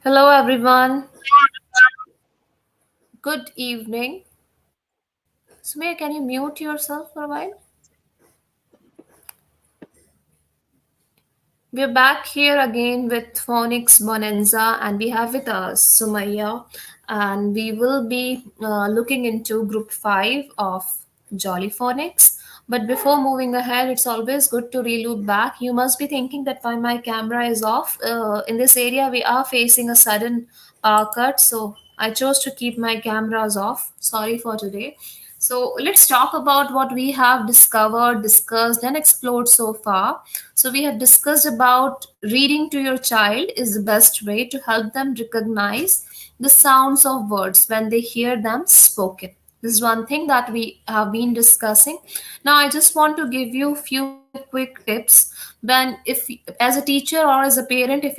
Hello, everyone. Good evening. Sumaya, can you mute yourself for a while? We're back here again with Phonics Bonanza, and we have with us Sumaya, and we will be looking into Group 5 of Jolly Phonics. But before moving ahead, it's always good to reloop back. You must be thinking that why my camera is off. In this area, we are facing a sudden power cut, so I chose to keep my cameras off. Sorry for today. So let's talk about what we have discovered, discussed, and explored so far. So we have discussed about reading to your child is the best way to help them recognize the sounds of words when they hear them spoken. This is one thing that we have been discussing. Now I just want to give you a few quick tips when if as a teacher or as a parent if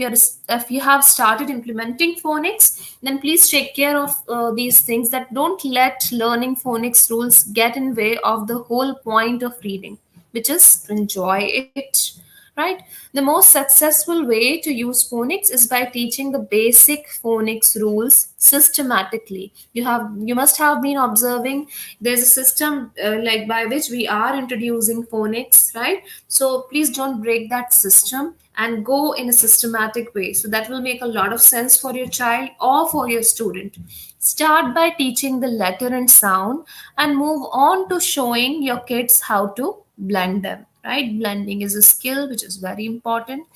you have started implementing phonics, then please take care of these things that don't let learning phonics rules get in way of the whole point of reading, which is to enjoy it, right? The most successful way to use phonics is by teaching the basic phonics rules systematically. You must have been observing there's a system like by which we are introducing phonics, right? So please don't break that system and go in a systematic way, so that will make a lot of sense for your child or for your student. Start by teaching the letter and sound and move on to showing your kids how to blend them, right? Blending is a skill which is very important.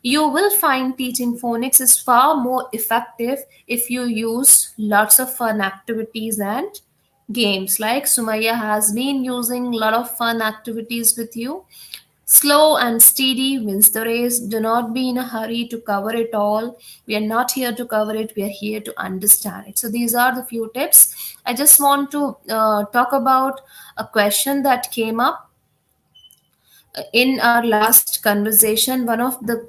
You will find teaching phonics is far more effective if you use lots of fun activities and games. Like Sumaya has been using a lot of fun activities with you. Slow and steady wins the race. Do not be in a hurry to cover it all. We are not here to cover it, we are here to understand it. So, these are the few tips. I just want to talk about a question that came up in our last conversation. One of the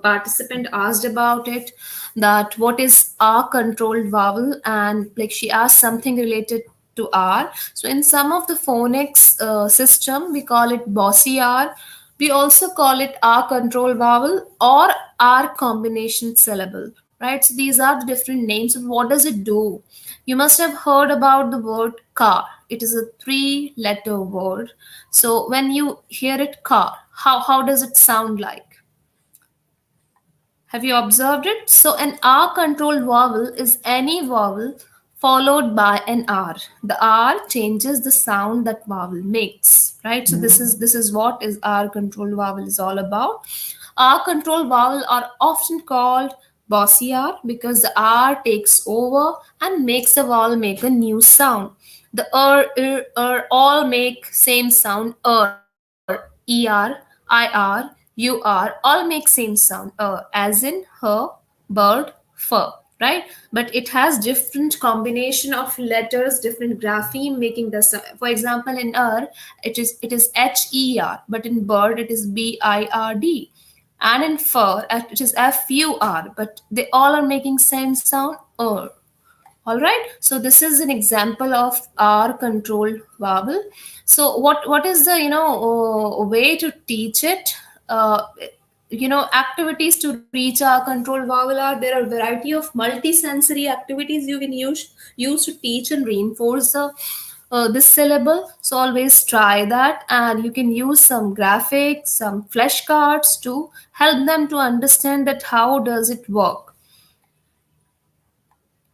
participant asked about it, that what is r controlled vowel, and like she asked something related to r. So in some of the phonics system we call it bossy r. We also call it r control vowel or r combination syllable, right? So these are the different names. And what does it do? You must have heard about the word car. It is a three-letter word. So when you hear it, car, how does it sound like? Have you observed it? So an R controlled vowel is any vowel followed by an R. The R changes the sound that vowel makes, right? So this is what is R controlled vowel is all about. R controlled vowel are often called bossy R because the R takes over and makes the vowel make a new sound. The all make same sound er, all make same sound as in her, bird, fur, right? But it has different combination of letters, different grapheme making the sound. For example, in it is her, but in bird it is bird, and in fur it is fur, but they all are making same sound all right, so this is an example of R controlled vowel. So what is the way to teach it? Uh, Activities to reach our control vowel are there are variety of multi-sensory activities you can use to teach and reinforce this syllable. So always try that, and you can use some graphics, some flashcards to help them to understand that how does it work,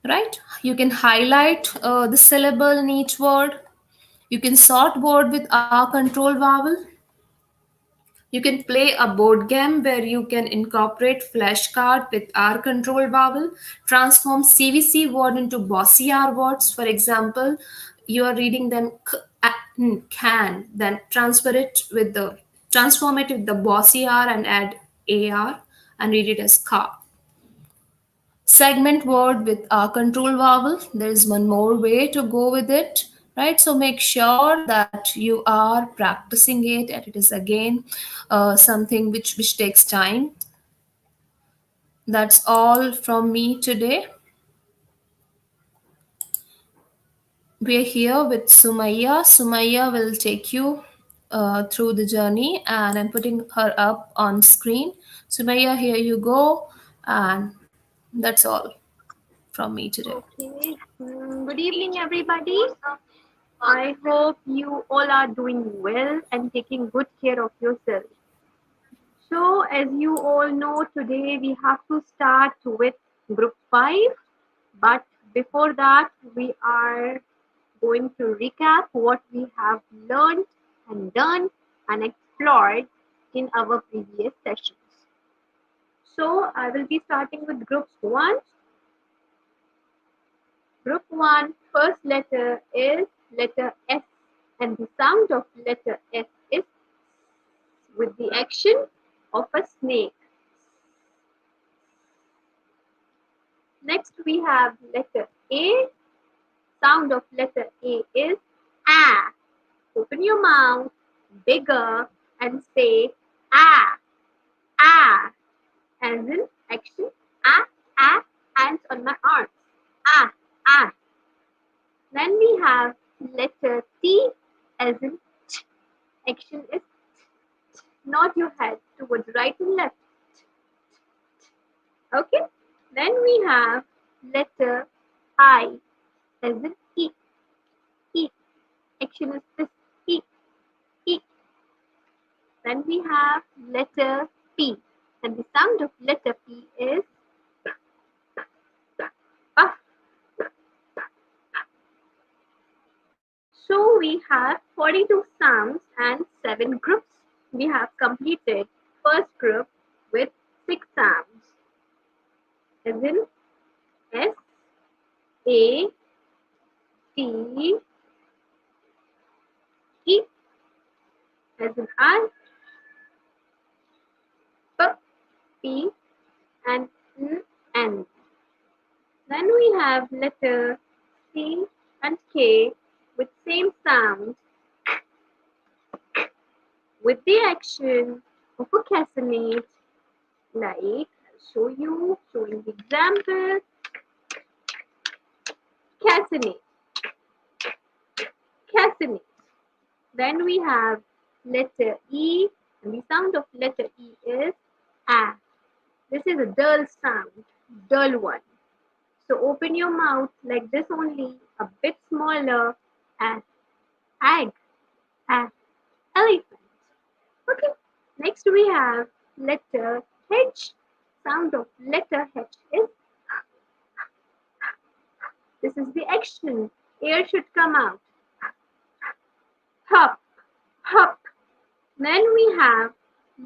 right? You can highlight the syllable in each word. You can sort word with R control vowel. You can play a board game where you can incorporate flashcard with R control vowel, transform CVC word into bossy R words. For example, you are reading them can, then transform it with the bossy R and add AR and read it as car. Segment word with a control vowel. There is one more way to go with it, right? So make sure that you are practicing it, and it is again something which takes time. That's all from me today. We're here with Sumaya. Sumaya will take you through the journey, and I'm putting her up on screen. Sumaya, here you go, and That's all from me today. Okay. Good evening, everybody. I hope you all are doing well and taking good care of yourself. So, as you all know, today we have to start with group 5. But before that, we are going to recap what we have learned and done and explored in our previous sessions. So, I will be starting with groups 1. Group 1, first letter is letter S, and the sound of letter S is with the action of a snake. Next, we have letter A. Sound of letter A is A. Open your mouth bigger and say A, A, as in action A, A, hands on my arms. A, A. Then we have letter T as in ch. Action is nod your head towards right and left. Okay. Then we have letter I as in E. E. Action is this E. E. Then we have letter P. And the sound of letter P is puff. So we have 42 sounds and 7 groups. We have completed first group with 6 sounds as in S, A, T, E as in I, P, P and N. Then we have letter C and K with same sound with the action of a cassonade. Like I'll show you, showing the example. Cassonade, cassonade. Then we have letter E, and the sound of letter E is A. This is a dull sound, dull one. So open your mouth like this only, a bit smaller, as egg, as elephant. Okay. Next we have letter H. Sound of letter H is this is the action. Air should come out. Hop, hop. Then we have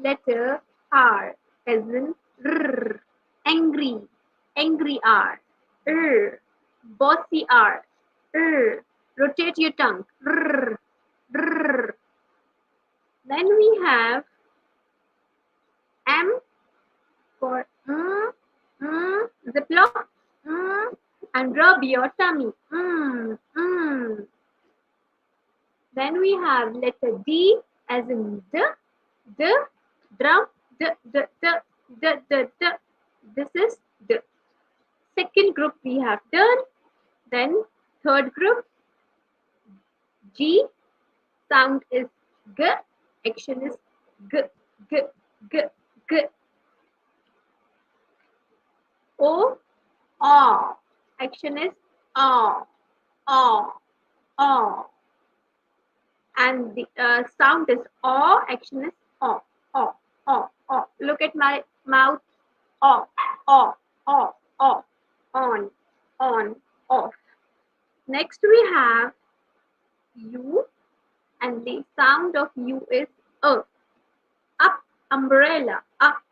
letter R as in R. Angry, angry R. R. Bossy R. R. Rotate your tongue. R. R. Then we have M for Ziploc, and rub your tummy. Then we have letter D as in D, drum, D. This is D. Second group we have done. Then third group G, sound is G, action is G, G, G, G. O, aw, action is aw, aw, aw. And the sound is aw, action is aw, aw, aw, aw. Look at my mouth, aw, aw, aw, aw, on, off. Next we have U, and the sound of U is up, umbrella, up,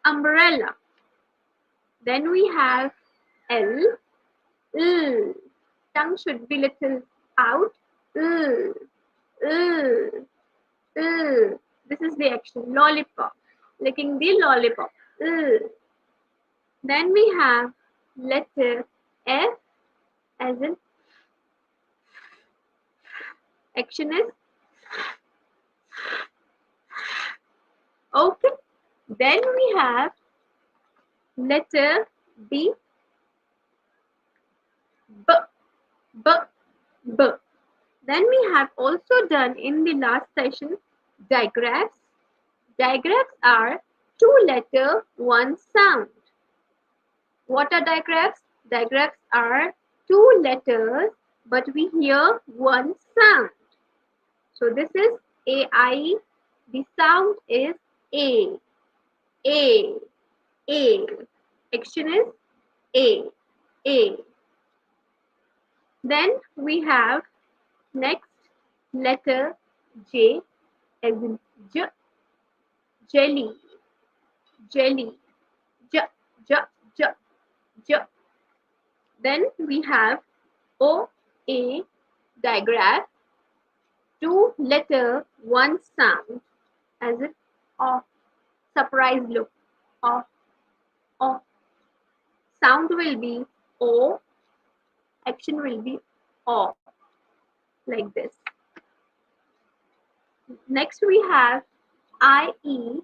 umbrella. Then we have L, L. Tongue should be little out, L, L, L. This is the action, lollipop, licking the lollipop, L. Then we have letter F as in action is okay. Then we have letter B, B, B, B. Then we have also done in the last session digraphs. Digraphs are two letter, one sound. What are digraphs? Digraphs are two letters, but we hear one sound. So this is AI. The sound is A. A. A. Action is A. A. Then we have next letter J as in J. Jelly. Jelly. J. J. J. J. Then we have O. A. Digraph. Two letter, one sound, as in off. Surprise look. Off. Off. Sound will be O. Action will be O. Like this. Next we have IE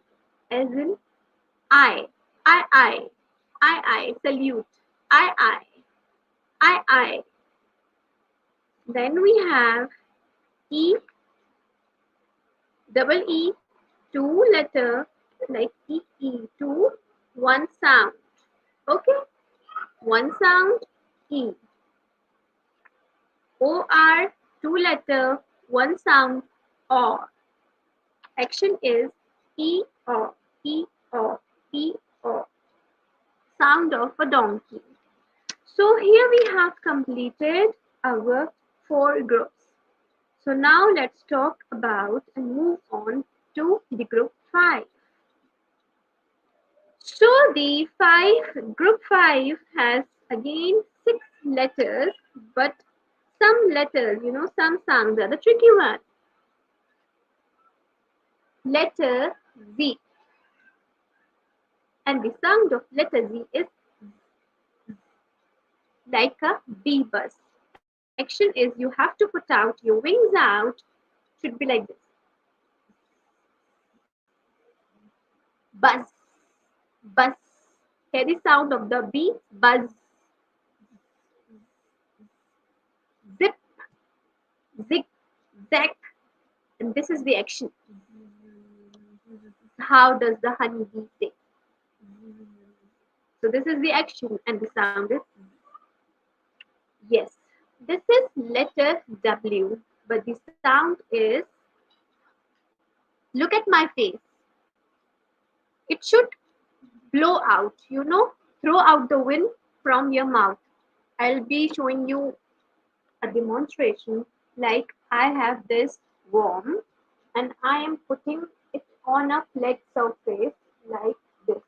as in I. I. I. Salute. I. I. Then we have E, double E, two letter like two, one sound. Okay, one sound E. OR, two letter, one sound or. Action is E or E or E or. Sound of a donkey. So here we have completed our four groups. So now let's talk about and move on to the group 5. So the group 5 has again 6 letters, but some letters, some sounds are the tricky one. Letter Z. And the sound of letter Z is like a bee buzz. Action is you have to put out your wings out, should be like this. Buzz, buzz. Hear the sound of the bee, buzz. Zip, zig, zag. And this is the action. How does the honeybee say? So this is the action and the sound is yes. This is letter W, but the sound is look at my face. It should blow out, throw out the wind from your mouth. I'll be showing you a demonstration like I have this worm and I am putting it on a flat surface like this.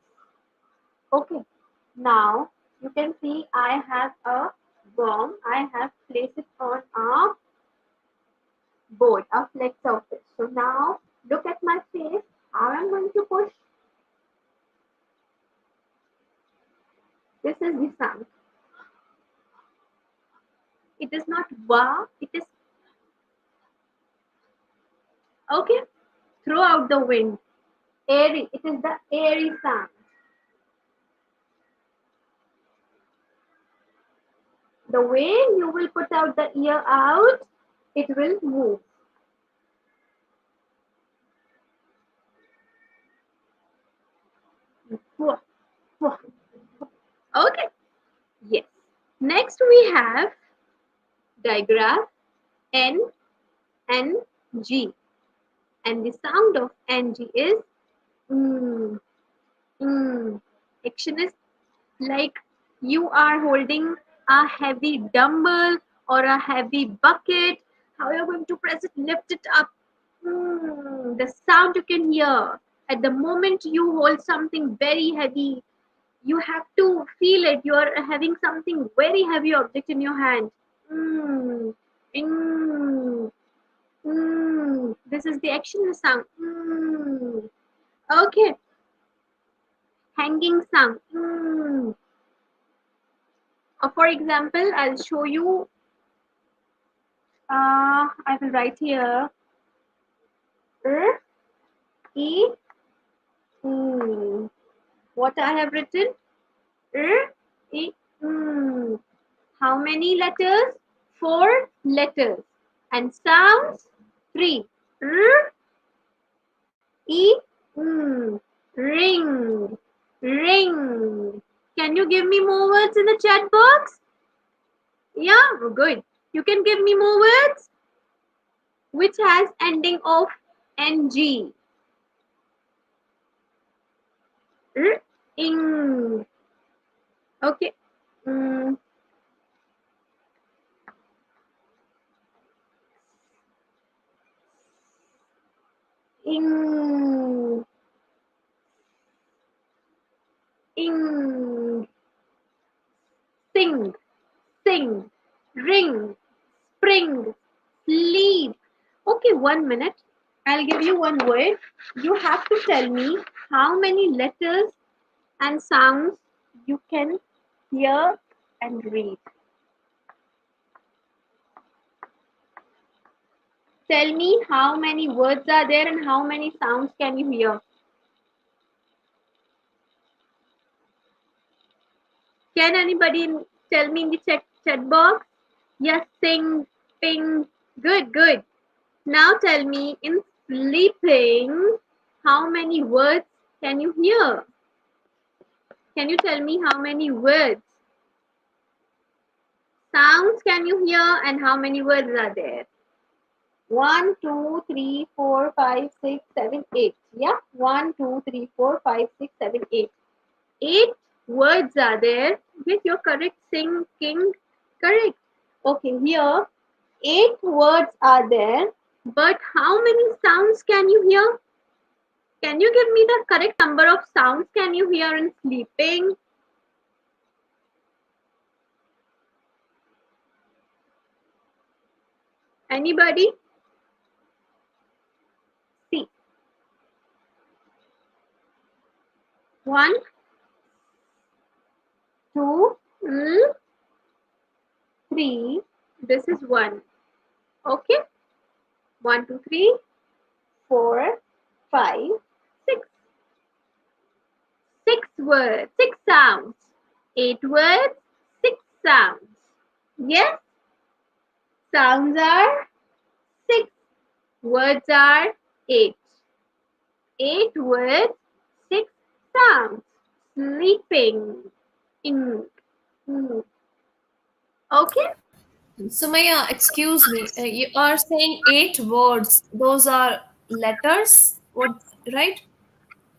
Okay, now you can see I have a worm. I have placed it on a board, a flat surface. So now look at my face. How I'm going to push. This is the sound. It is not wow. It is okay. Throw out the wind. Airy. It is the airy sound. The way you will put out the ear out, it will move. Okay. Yes. Next we have digraph N N G, and the sound of NG is mm, mm. Action is like you are holding a heavy dumbbell or a heavy bucket. How you're going to press it, lift it up. The sound you can hear at the moment you hold something very heavy. You have to feel it. You are having something very heavy object in your hand. Mm, mm, This is the action, the sound. Okay. Hanging sound. For example, I'll show you. I will write here. E. What I have written? E. How many letters? 4 letters. And sounds? 3. E. Ring. Ring. Can you give me more words in the chat box? Yeah, good. You can give me more words which has ending of ng. R, ing. Okay. Mm, ing, ing, sing, sing, ring, spring, sleep. Okay, 1 minute. I'll give you one word. You have to tell me how many letters and sounds you can hear and read. Tell me how many words are there and how many sounds can you hear. Can anybody tell me in the chat box? Yes, sing, ping. Good, good. Now tell me in sleeping, how many words can you hear? Can you tell me how many words? Sounds can you hear and how many words are there? 1, 2, 3, 4, 5, 6, 7, 8. Yeah, 1, 2, 3, 4, 5, 6, 7, 8. 8 words are there. Yes, you're correct. Sing, king, correct. Okay, here 8 words are there. But how many sounds can you hear? Can you give me the correct number of sounds can you hear in sleeping? Anybody? See, 1, 2, 3. This is 1. Okay, 1, 2, 3, 4, 5, 6. 6 words, 6 sounds. 8 words, 6 sounds. Yes, sounds are 6. Words are 8. 8 words, 6 sounds. Sleeping. In. Mm. Okay? Sumaya, excuse me. You are saying 8 words. Those are letters. What? Right?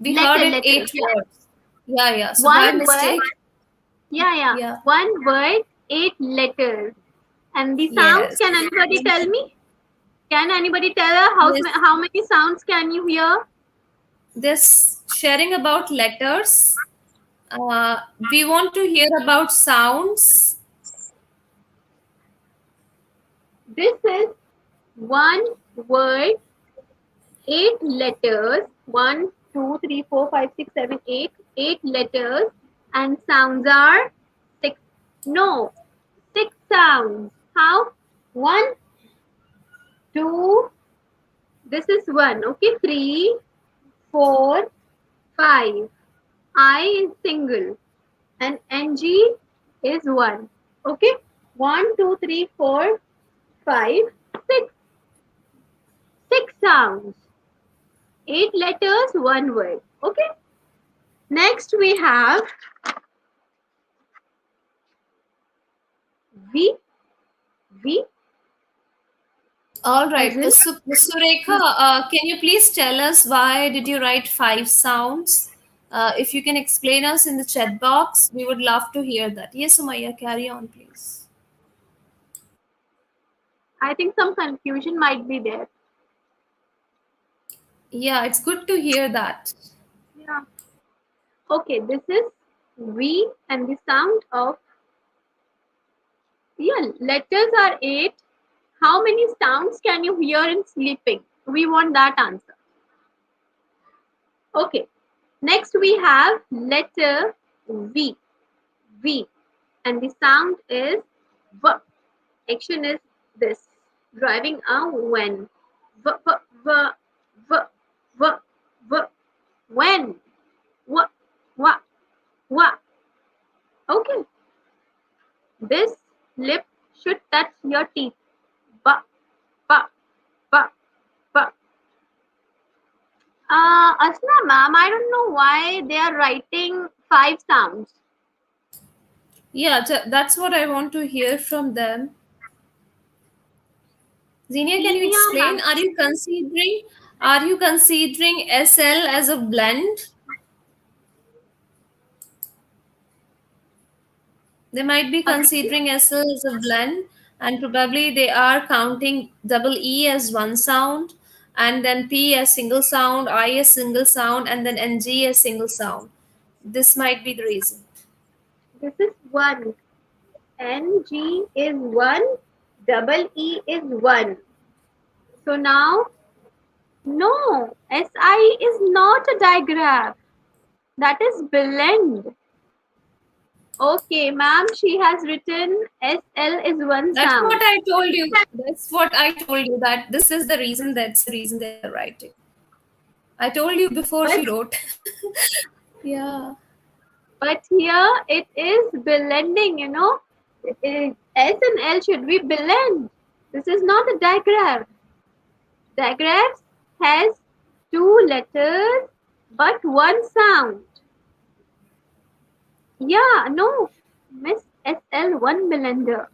We heard it Letters. 8 words. Yeah, yeah. So by One word, mistake, yeah. yeah. One word, 8 letters. And the sounds, Yes. can anybody tell me? Can anybody tell her Yes. how many sounds can you hear? This sharing about letters. We want to hear about sounds. This is one word, 8 letters. 1, 2, 3, 4, 5, 6, 7, 8. 8 letters. And sounds are 6. No, 6 sounds. How? 1, 2, this is 1. Okay, 3, 4, 5. I is single. And NG is 1. Okay, 1, 2, 3, 4, 5, 6. 6 sounds. 8 letters, 1 word. Okay. Next we have V. V All as right. in Surekha, can you please tell us why did you write 5 sounds? If you can explain us in the chat box, we would love to hear that. Yes, Sumaya, carry on, please. I think some confusion might be there. Yeah, it's good to hear that. Yeah. Okay, this is V and the sound of, yeah, letters are 8. How many sounds can you hear in sleeping? We want that answer. Okay. Next we have letter V. V. And the sound is V. Action is this. Driving a when. V, v, v, v, v, v. When. W, w, w. Okay. This lip should touch your teeth. B, b, b, b. Asna ma'am, I don't know why they are writing 5 sounds. Yeah, that's what I want to hear from them. Xenia, can you Senior explain? man. Are you considering SL as a blend? They might be Again, considering SL as a blend, and probably they are counting double E as one sound, and then P as single sound, I as single sound, and then NG as single sound. This might be the reason. this is one. NG is one. Double E is one. So now, no, SI is not a digraph. That is blend. Okay, ma'am, she has written SL is one That's what sound. I told you. That's what I told you. That this is the reason. That's the reason they're writing. I told you before But she wrote. Yeah. but here it is blending, It is S and L should be blend. This is not a digraph. Digraphs has two letters but one sound. Yeah, no. Miss SL one blender.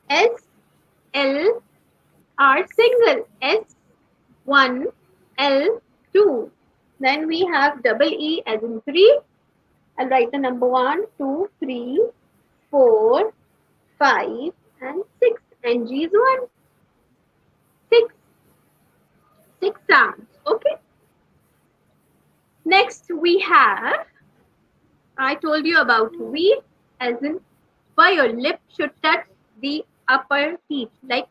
S L are single. S 1 L 2. Then we have double E as in 3. I'll write the number 1, 2, 3, 4, 5, and 6. And G is 1. 6. 6 sounds. Okay. Next we have, I told you about V as in where your lip should touch the upper teeth. Like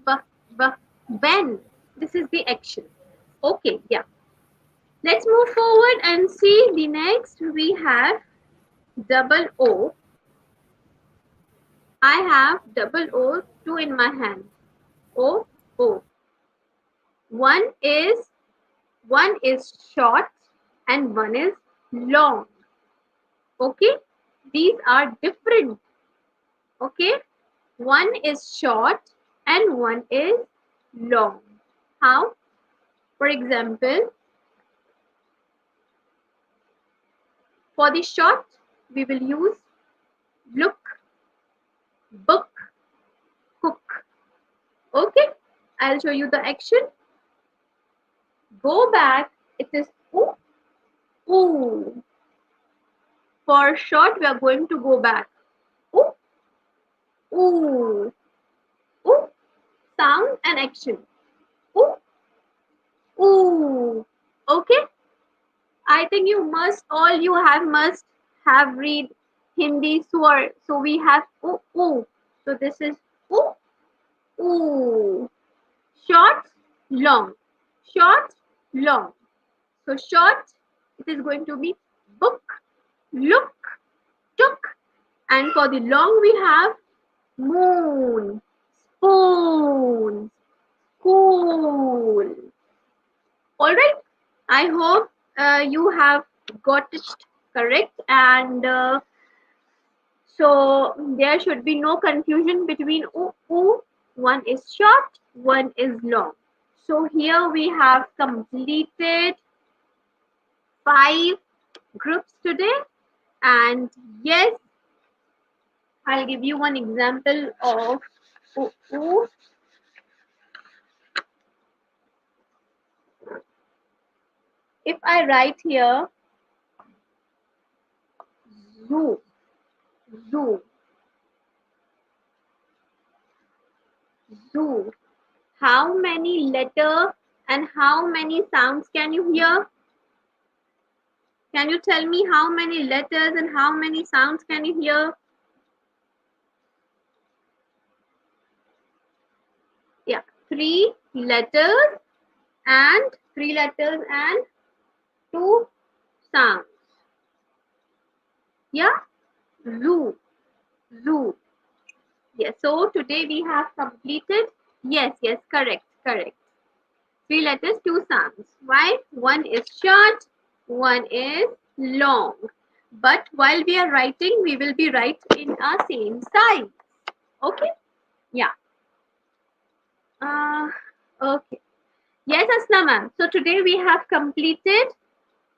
b, b, when. This is the action. Okay, yeah. Let's move forward and see the next. We have double O. I have double O, two in my hand. O, O. One is one is short and one is long. Okay, these are different. Okay, one is short and one is long. How? For example, for the short, we will use look, book, cook. Okay, I'll show you the action. Go back. It is ooh, ooh. For short, we are going to go back. Ooh, ooh, ooh. Sound and action. Ooh, ooh. Okay. I think you must have read Hindi swar. So we have ooh, ooh. So this is ooh, ooh. Short, long. Short, long. So short, it is going to be book, look, took. And for the long, we have moon, spoon, cool. All right. I hope you have got it correct, and so there should be no confusion between ooh, ooh. One is short, one is long. So here we have completed 5 groups today, and yes, I'll give you one example of ooh, ooh. If I write here zoo, zoo, zoo, how many letter and how many sounds can you hear? Can you tell me how many letters and how many sounds can you hear? Yeah, and 3 letters and 2 sounds. Yeah, zoo, zoo. Yes, so today we have completed. Yes, yes, correct, correct. 3 letters, 2 sounds. Why? One is short, one is long. But while we are writing, we will be right in our same size. Okay? Yeah. Uh, okay. Yes, Asna ma'am. So today we have completed.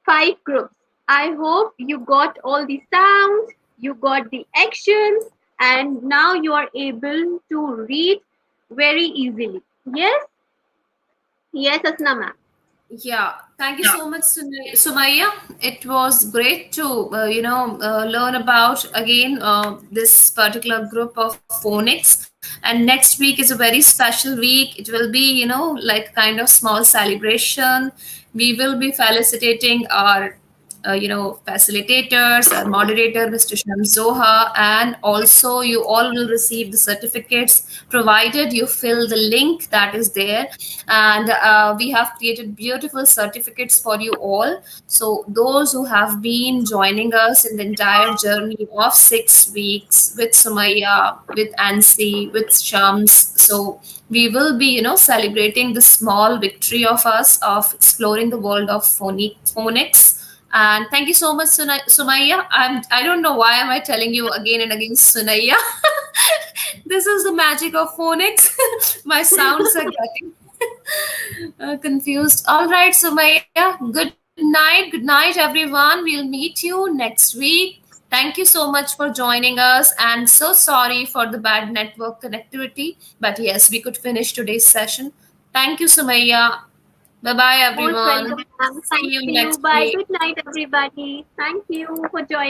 5 groups. I hope you got all the sounds, you got the actions, and now you are able to read very easily. Yes? Yes, Asna ma'am. Yeah, thank you so much, Sumaya. It was great to learn about again this particular group of phonics. And next week is a very special week. It will be like kind of small celebration. We will be felicitating our facilitators, our moderator, Mr. Shamsoha, and also you all will receive the certificates provided you fill the link that is there. And we have created beautiful certificates for you all. So, those who have been joining us in the entire journey of 6 weeks with Sumaya, with Ansi, with Shams, so we will be celebrating the small victory of us of exploring the world of phonics. And thank you so much, Sumaya. I don't know why am I telling you again and again, Sunaya. This is the magic of phonics. My sounds are getting confused. All right, Sumaya. Good night. Good night, everyone. We'll meet you next week. Thank you so much for joining us. And so sorry for the bad network connectivity. But yes, we could finish today's session. Thank you, Sumaya. Bye bye, Most everyone. welcome, ma'am. See Thanks you to you. next Bye. week. Good night, everybody. Thank you for joining.